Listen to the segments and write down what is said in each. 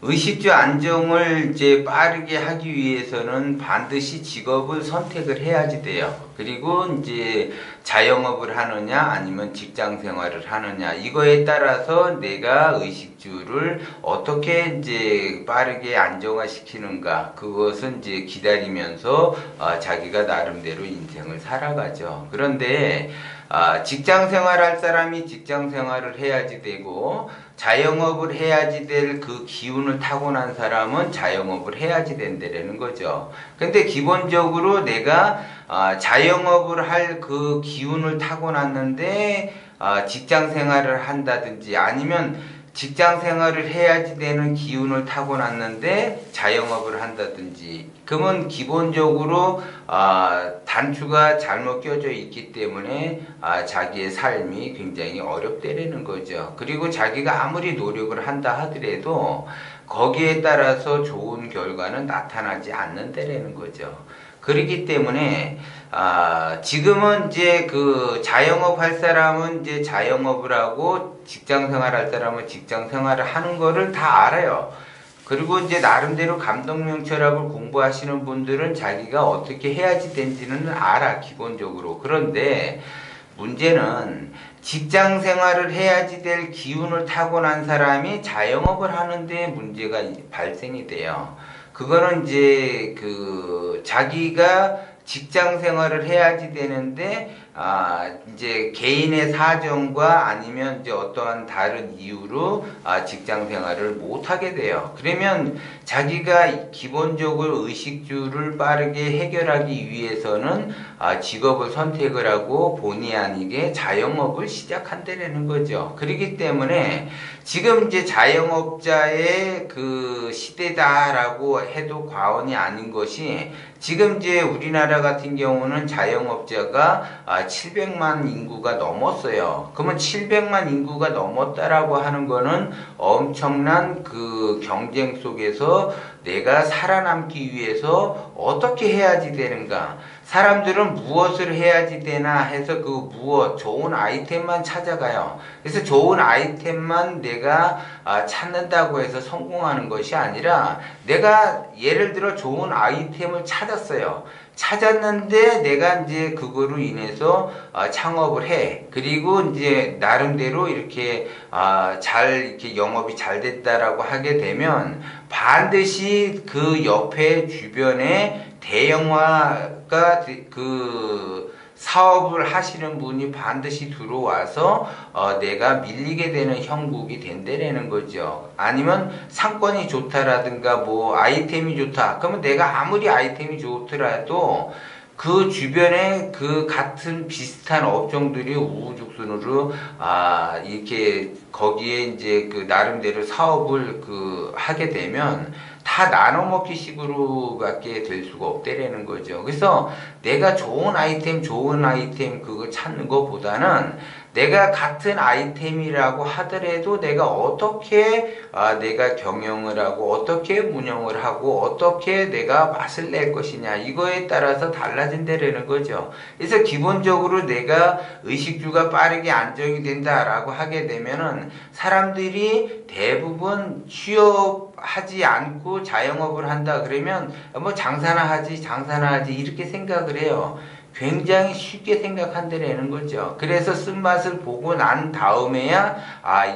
의식주 안정을 이제 빠르게 하기 위해서는 반드시 직업을 선택을 해야지 돼요. 그리고 이제 자영업을 하느냐 아니면 직장 생활을 하느냐 이거에 따라서 내가 의식주를 어떻게 이제 빠르게 안정화시키는가 그것은 이제 기다리면서 자기가 나름대로 인생을 살아가죠. 그런데 직장 생활할 사람이 직장 생활을 해야지 되고 자영업을 해야지 될 그 기운을 타고난 사람은 자영업을 해야지 된다는 거죠. 근데 기본적으로 내가 자영업을 할 그 기운을 타고났는데 직장 생활을 한다든지 아니면 직장 생활을 해야지 되는 기운을 타고났는데 자영업을 한다든지 그러면 기본적으로 단추가 잘못 껴져 있기 때문에 자기의 삶이 굉장히 어렵다는 거죠. 그리고 자기가 아무리 노력을 한다 하더라도 거기에 따라서 좋은 결과는 나타나지 않는다는 거죠. 그렇기 때문에 지금은 이제 그 자영업 할 사람은 이제 자영업을 하고 직장 생활 할 사람은 직장 생활을 하는 거를 다 알아요. 그리고 이제 나름대로 감독명철학을 공부하시는 분들은 자기가 어떻게 해야지 된지는 알아, 기본적으로. 그런데 문제는 직장 생활을 해야지 될 기운을 타고난 사람이 자영업을 하는데 문제가 발생이 돼요. 그거는 이제 그 자기가 직장 생활을 해야지 되는데 이제 개인의 사정과 아니면 이제 어떠한 다른 이유로 직장 생활을 못 하게 돼요. 그러면 자기가 기본적으로 의식주를 빠르게 해결하기 위해서는 직업을 선택을 하고 본의 아니게 자영업을 시작한다는 거죠. 그렇기 때문에 지금 이제 자영업자의 그 시대다라고 해도 과언이 아닌 것이 지금 이제 우리나라 같은 경우는 자영업자가 700만 인구가 넘었어요. 그러면 700만 인구가 넘었다라고 하는 거는 엄청난 그 경쟁 속에서 내가 살아남기 위해서 어떻게 해야지 되는가? 사람들은 무엇을 해야지 되나 해서 그 무엇, 좋은 아이템만 찾아가요. 그래서 좋은 아이템만 내가 찾는다고 해서 성공하는 것이 아니라 내가 예를 들어 좋은 아이템을 찾았어요. 찾았는데 내가 이제 그거로 인해서 창업을 해. 그리고 이제 나름대로 이렇게 잘 이렇게 영업이 잘 됐다라고 하게 되면 반드시 그 옆에 주변에 대형화가 그 사업을 하시는 분이 반드시 들어와서 내가 밀리게 되는 형국이 된다라는 거죠. 아니면 상권이 좋다라든가 뭐 아이템이 좋다. 그러면 내가 아무리 아이템이 좋더라도 그 주변에 그 같은 비슷한 업종들이 우후죽순으로 이렇게 거기에 이제 그 나름대로 사업을 그 하게 되면 다 나눠 먹기 식으로밖에 될 수가 없다라는 거죠. 그래서 내가 좋은 아이템 그거 찾는 것보다는 내가 같은 아이템이라고 하더라도 내가 어떻게 내가 경영을 하고 어떻게 운영을 하고 어떻게 내가 맛을 낼 것이냐 이거에 따라서 달라진다라는 거죠. 그래서 기본적으로 내가 의식주가 빠르게 안정이 된다라고 하게 되면은 사람들이 대부분 취업하지 않고 자영업을 한다 그러면 뭐 장사나 하지 이렇게 생각을 해요. 굉장히 쉽게 생각한다라는 거죠. 그래서 쓴맛을 보고 난 다음에야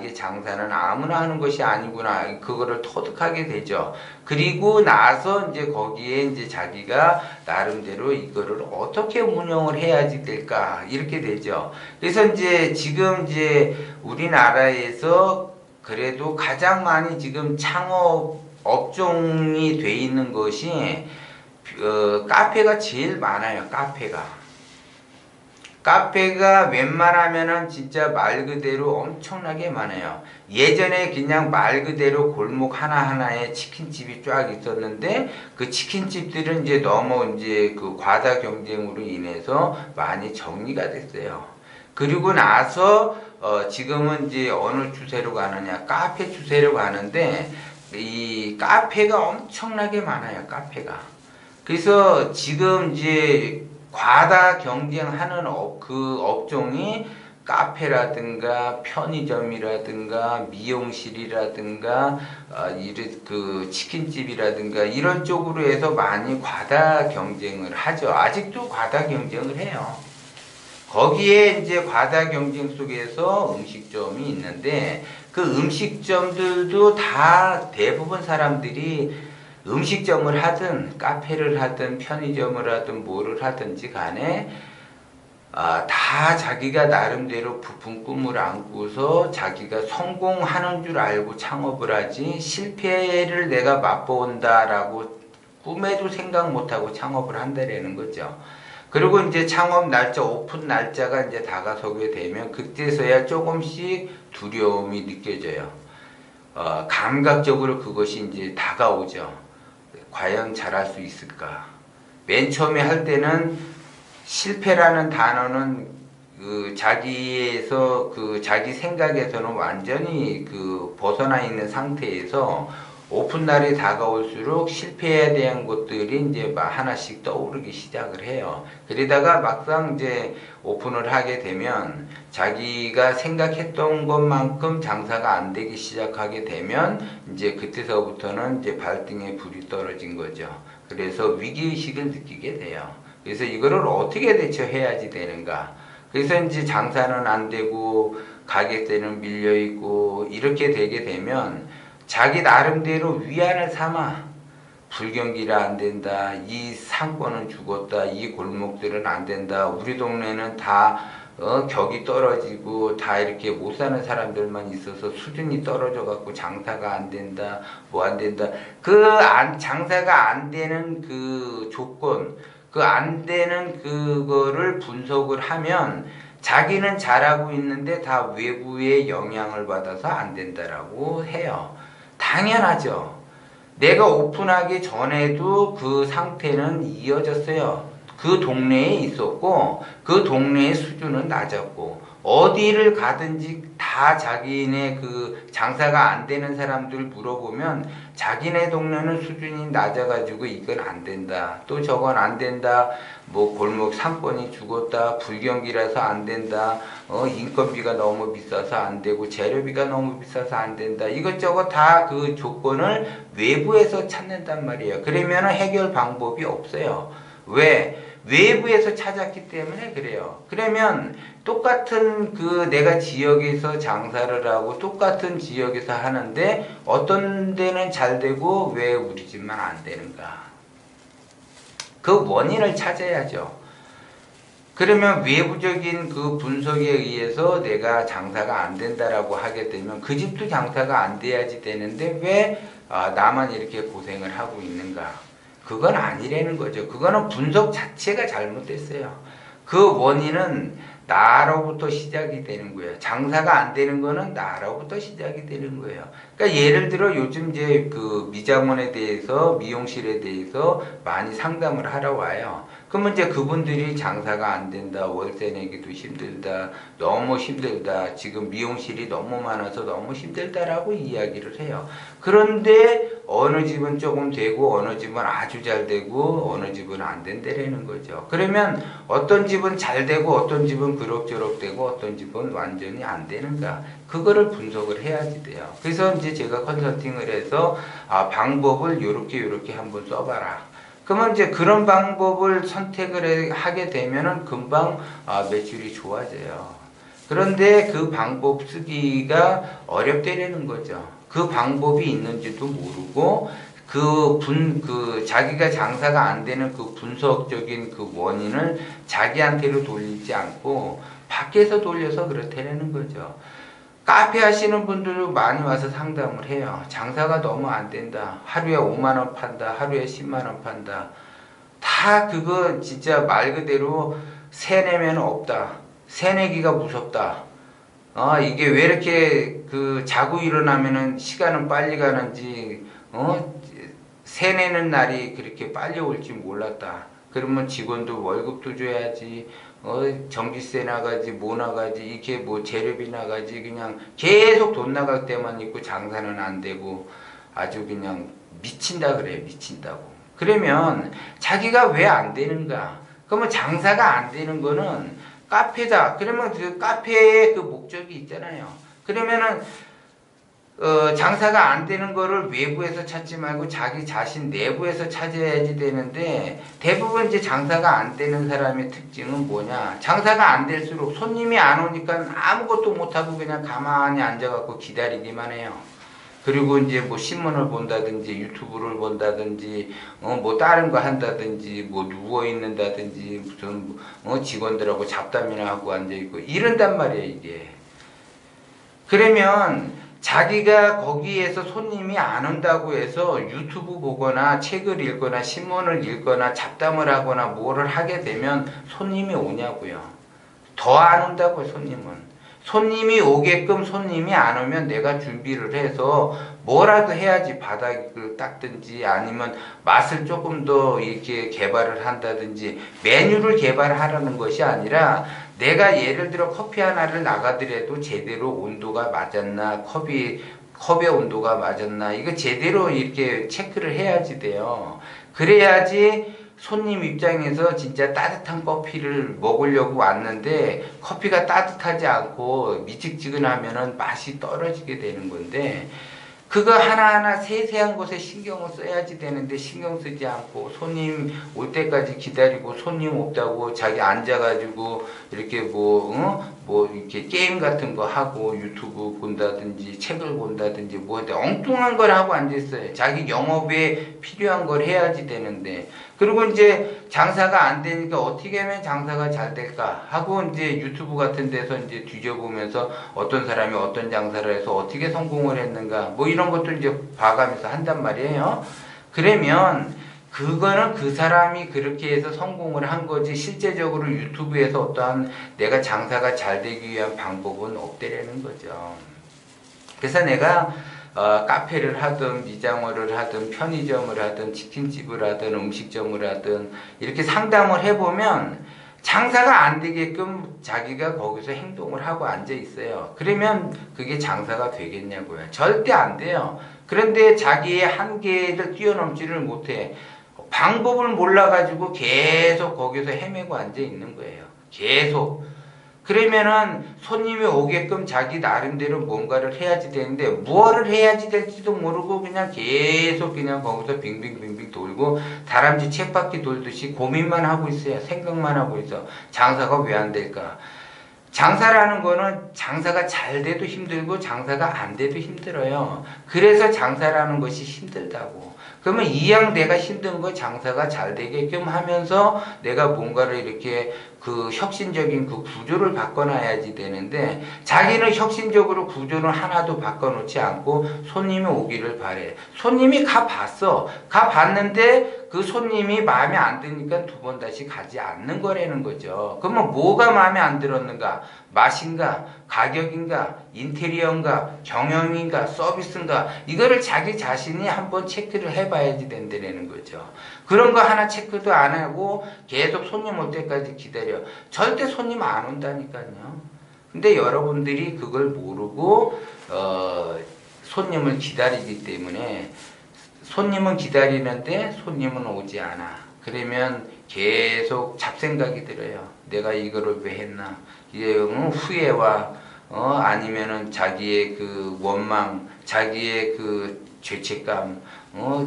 이게 장사는 아무나 하는 것이 아니구나 그거를 터득하게 되죠. 그리고 나서 이제 거기에 이제 자기가 나름대로 이거를 어떻게 운영을 해야지 될까 이렇게 되죠. 그래서 이제 지금 이제 우리나라에서 그래도 가장 많이 지금 창업 업종이 돼 있는 것이 카페가 제일 많아요. 카페가 웬만하면은 진짜 말 그대로 엄청나게 많아요. 예전에 그냥 말 그대로 골목 하나하나에 치킨집이 쫙 있었는데 그 치킨집들은 이제 너무 이제 그 과다 경쟁으로 인해서 많이 정리가 됐어요. 그리고 나서 지금은 이제 어느 추세로 가느냐 카페 추세로 가는데 이 카페가 엄청나게 많아요. 그래서 지금 이제 과다 경쟁하는 그 업종이 카페라든가 편의점이라든가 미용실이라든가 그 치킨집이라든가 이런 쪽으로 해서 많이 과다 경쟁을 하죠. 아직도 과다 경쟁을 해요. 거기에 이제 과다 경쟁 속에서 음식점이 있는데 그 음식점들도 다 대부분 사람들이 음식점을 하든 카페를 하든 편의점을 하든 뭐를 하든지 간에 다 자기가 나름대로 부푼 꿈을 안고서 자기가 성공하는 줄 알고 창업을 하지 실패를 내가 맛본다라고 꿈에도 생각 못하고 창업을 한다라는 거죠. 그리고 이제 창업 날짜, 오픈 날짜가 이제 다가서게 되면 그때서야 조금씩 두려움이 느껴져요. 감각적으로 그것이 이제 다가오죠. 과연 잘할 수 있을까? 맨 처음에 할 때는 실패라는 단어는 자기 생각에서는 완전히 벗어나 있는 상태에서 오픈 날이 다가올수록 실패에 대한 것들이 이제 하나씩 떠오르기 시작을 해요. 그러다가 막상 이제 오픈을 하게 되면 자기가 생각했던 것만큼 장사가 안 되기 시작하게 되면 이제 그때서부터는 이제 발등에 불이 떨어진 거죠. 그래서 위기의식을 느끼게 돼요. 그래서 이거를 어떻게 대처해야지 되는가. 그래서 이제 장사는 안 되고 가격대는 밀려 있고 이렇게 되게 되면 자기 나름대로 위안을 삼아 불경기라 안 된다. 이 상권은 죽었다. 이 골목들은 안 된다. 우리 동네는 다 격이 떨어지고 다 이렇게 못 사는 사람들만 있어서 수준이 떨어져 갖고 장사가 안 된다. 뭐 안 된다. 장사가 안 되는 그 조건, 안 되는 그거를 분석을 하면 자기는 잘하고 있는데 다 외부의 영향을 받아서 안 된다라고 해요. 당연하죠. 내가 오픈하기 전에도 그 상태는 이어졌어요. 그 동네에 있었고 그 동네의 수준은 낮았고 어디를 가든지 다 자기네 그 장사가 안 되는 사람들 물어보면 자기네 동네는 수준이 낮아가지고 이건 안 된다. 또 저건 안 된다. 뭐 골목 상권이 죽었다. 불경기라서 안 된다. 인건비가 너무 비싸서 안 되고 재료비가 너무 비싸서 안 된다. 이것저것 다 그 조건을 외부에서 찾는단 말이에요. 그러면 해결 방법이 없어요. 왜? 외부에서 찾았기 때문에 그래요. 그러면 똑같은 내가 지역에서 장사를 하고 똑같은 지역에서 하는데 어떤 데는 잘 되고 왜 우리 집만 안 되는가? 그 원인을 찾아야죠. 그러면 외부적인 그 분석에 의해서 내가 장사가 안 된다라고 하게 되면 그 집도 장사가 안 돼야지 되는데 왜 나만 이렇게 고생을 하고 있는가? 그건 아니라는 거죠. 그거는 분석 자체가 잘못됐어요. 그 원인은 나로부터 시작이 되는 거예요. 장사가 안 되는 거는 나로부터 시작이 되는 거예요. 그러니까 예를 들어 요즘 이제 그 미장원에 대해서 미용실에 대해서 많이 상담을 하러 와요. 그러면 이제 그분들이 장사가 안 된다, 월세 내기도 힘들다, 너무 힘들다, 지금 미용실이 너무 많아서 너무 힘들다라고 이야기를 해요. 그런데 어느 집은 조금 되고 어느 집은 아주 잘 되고 어느 집은 안 된다라는 거죠. 그러면 어떤 집은 잘 되고 어떤 집은 그럭저럭 되고 어떤 집은 완전히 안 되는가, 그거를 분석을 해야지 돼요. 그래서 이제 제가 컨설팅을 해서 방법을 요렇게 한번 써봐라. 그러면 이제 그런 방법을 선택을 하게 되면은 금방 매출이 좋아져요. 그런데 그 방법 쓰기가 어렵다는 거죠. 그 방법이 있는지도 모르고 자기가 장사가 안 되는 그 분석적인 그 원인을 자기한테로 돌리지 않고 밖에서 돌려서 그렇다는 거죠. 카페 하시는 분들도 많이 와서 상담을 해요. 장사가 너무 안 된다. 하루에 5만 원 판다. 하루에 10만 원 판다. 다 그거 진짜 말 그대로 세내면 없다. 세내기가 무섭다. 이게 왜 이렇게 자고 일어나면은 시간은 빨리 가는지, 세내는 날이 그렇게 빨리 올지 몰랐다. 그러면 직원도 월급도 줘야지, 전기세 나가지, 뭐 나가지, 이렇게 뭐 재료비 나가지, 그냥 계속 돈 나갈 때만 있고 장사는 안 되고 아주 그냥 미친다 그래요. 미친다고. 그러면 자기가 왜 안 되는가? 그러면 장사가 안 되는 거는 카페다. 그러면 그 카페의 그 목적이 있잖아요. 그러면은 장사가 안 되는 거를 외부에서 찾지 말고 자기 자신 내부에서 찾아야지 되는데, 대부분 이제 장사가 안 되는 사람의 특징은 뭐냐? 장사가 안 될수록 손님이 안 오니까 아무것도 못하고 그냥 가만히 앉아갖고 기다리기만 해요. 그리고 이제 뭐 신문을 본다든지 유튜브를 본다든지 뭐 다른 거 한다든지 뭐 누워 있는다든지 무슨 직원들하고 잡담이나 하고 앉아 있고 이런단 말이에요, 이게. 그러면 자기가 거기에서 손님이 안 온다고 해서 유튜브 보거나 책을 읽거나 신문을 읽거나 잡담을 하거나 뭐를 하게 되면 손님이 오냐고요. 더 안 온다고요, 손님은. 손님이 오게끔 손님이 안 오면 내가 준비를 해서 뭐라도 해야지, 바닥을 닦든지 아니면 맛을 조금 더 이렇게 개발을 한다든지 메뉴를 개발하라는 것이 아니라 내가 예를 들어 커피 하나를 나가더라도 제대로 온도가 맞았나, 컵의 온도가 맞았나, 이거 제대로 이렇게 체크를 해야지 돼요. 그래야지 손님 입장에서 진짜 따뜻한 커피를 먹으려고 왔는데 커피가 따뜻하지 않고 미직지근하면은 맛이 떨어지게 되는 건데, 그거 하나하나 세세한 곳에 신경을 써야지 되는데 신경 쓰지 않고 손님 올 때까지 기다리고 손님 없다고 자기 앉아가지고 이렇게 뭐 이렇게 게임 같은 거 하고 유튜브 본다든지 책을 본다든지 뭐 엉뚱한 걸 하고 앉아있어요. 자기 영업에 필요한 걸 해야지 되는데. 그리고 이제 장사가 안 되니까 어떻게 하면 장사가 잘 될까 하고 이제 유튜브 같은 데서 이제 뒤져보면서 어떤 사람이 어떤 장사를 해서 어떻게 성공을 했는가 뭐 이런 것도 이제 봐가면서 한단 말이에요. 그러면 그거는 그 사람이 그렇게 해서 성공을 한 거지, 실제적으로 유튜브에서 어떠한 내가 장사가 잘 되기 위한 방법은 없대라는 거죠. 그래서 내가 카페를 하든 미장원을 하든 편의점을 하든 치킨집을 하든 음식점을 하든 이렇게 상담을 해보면 장사가 안 되게끔 자기가 거기서 행동을 하고 앉아 있어요. 그러면 그게 장사가 되겠냐고요. 절대 안 돼요. 그런데 자기의 한계를 뛰어넘지를 못해. 방법을 몰라가지고 계속 거기서 헤매고 앉아 있는 거예요. 계속. 그러면은 손님이 오게끔 자기 나름대로 뭔가를 해야지 되는데 무엇을 해야지 될지도 모르고 그냥 계속 그냥 거기서 빙빙빙빙 돌고 다람쥐 쳇바퀴 돌듯이 고민만 하고 있어요. 생각만 하고 있어. 장사가 왜 안 될까? 장사라는 거는 장사가 잘 돼도 힘들고 장사가 안 돼도 힘들어요. 그래서 장사라는 것이 힘들다고. 그러면 이왕 내가 힘든 거 장사가 잘 되게끔 하면서 내가 뭔가를 이렇게 그 혁신적인 그 구조를 바꿔놔야지 되는데, 자기는 혁신적으로 구조를 하나도 바꿔놓지 않고 손님이 오기를 바래. 손님이 가봤어. 가봤는데 그 손님이 마음에 안 드니까 두 번 다시 가지 않는 거라는 거죠. 그러면 뭐가 마음에 안 들었는가? 맛인가? 가격인가? 인테리어인가? 경영인가? 서비스인가? 이거를 자기 자신이 한번 체크를 해봐야지 된다는 거죠. 그런 거 하나 체크도 안 하고 계속 손님 올 때까지 기다려. 절대 손님 안 온다니까요. 근데 여러분들이 그걸 모르고 손님을 기다리기 때문에, 손님은 기다리는데 손님은 오지 않아. 그러면 계속 잡생각이 들어요. 내가 이거를 왜 했나? 이게 후회와 아니면은 자기의 그 원망, 자기의 그 죄책감,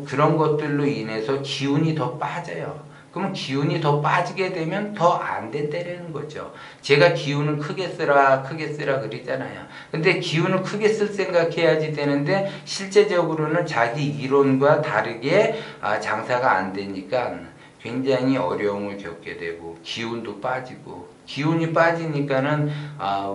그런 것들로 인해서 기운이 더 빠져요. 그러면 기운이 더 빠지게 되면 더 안 된다는 거죠. 제가 기운을 크게 쓰라 그러잖아요. 근데 기운을 크게 쓸 생각해야지 되는데 실제적으로는 자기 이론과 다르게 장사가 안 되니까 굉장히 어려움을 겪게 되고 기운도 빠지고, 기운이 빠지니까는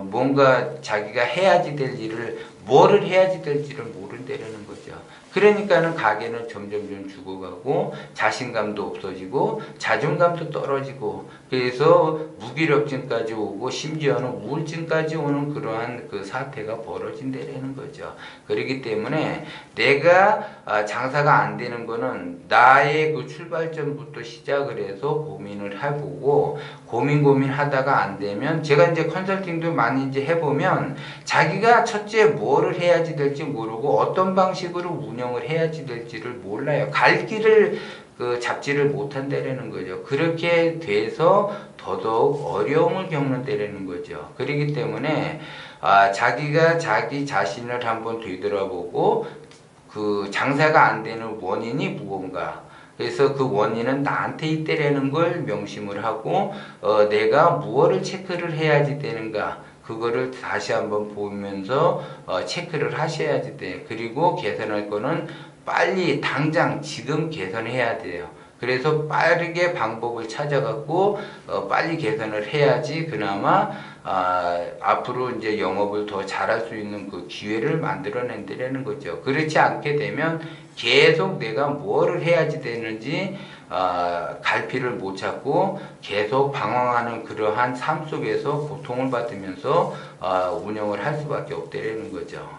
뭔가 자기가 해야지 될 일을, 뭐를 해야지 될지를 모른다는 거죠. 그러니까는 가게는 점점 죽어가고 자신감도 없어지고 자존감도 떨어지고, 그래서 무기력증까지 오고 심지어는 우울증까지 오는 그러한 그 사태가 벌어진다는 거죠. 그렇기 때문에 내가 장사가 안 되는 거는 나의 그 출발점부터 시작을 해서 고민을 해보고, 고민하다가 안 되면, 제가 이제 컨설팅도 많이 이제 해보면 자기가 첫째 뭐를 해야지 될지 모르고 어떤 방식으로 운영을 해야지 될지를 몰라요. 갈 길을 잡지를 못한다라는 거죠. 그렇게 돼서 더더욱 어려움을 겪는다라는 거죠. 그렇기 때문에 자기가 자기 자신을 한번 되돌아보고 장사가 안 되는 원인이 무언가, 그래서 그 원인은 나한테 있다라는 걸 명심을 하고 내가 무엇을 체크를 해야지 되는가, 그거를 다시 한번 보면서 체크를 하셔야지 돼. 그리고 개선할 거는 빨리 당장 지금 개선해야 돼요. 그래서 빠르게 방법을 찾아갖고 빨리 개선을 해야지 그나마 앞으로 이제 영업을 더 잘할 수 있는 그 기회를 만들어낸다는 거죠. 그렇지 않게 되면 계속 내가 뭐를 해야지 되는지 갈피를 못 찾고 계속 방황하는 그러한 삶 속에서 고통을 받으면서 운영을 할 수밖에 없다는 거죠.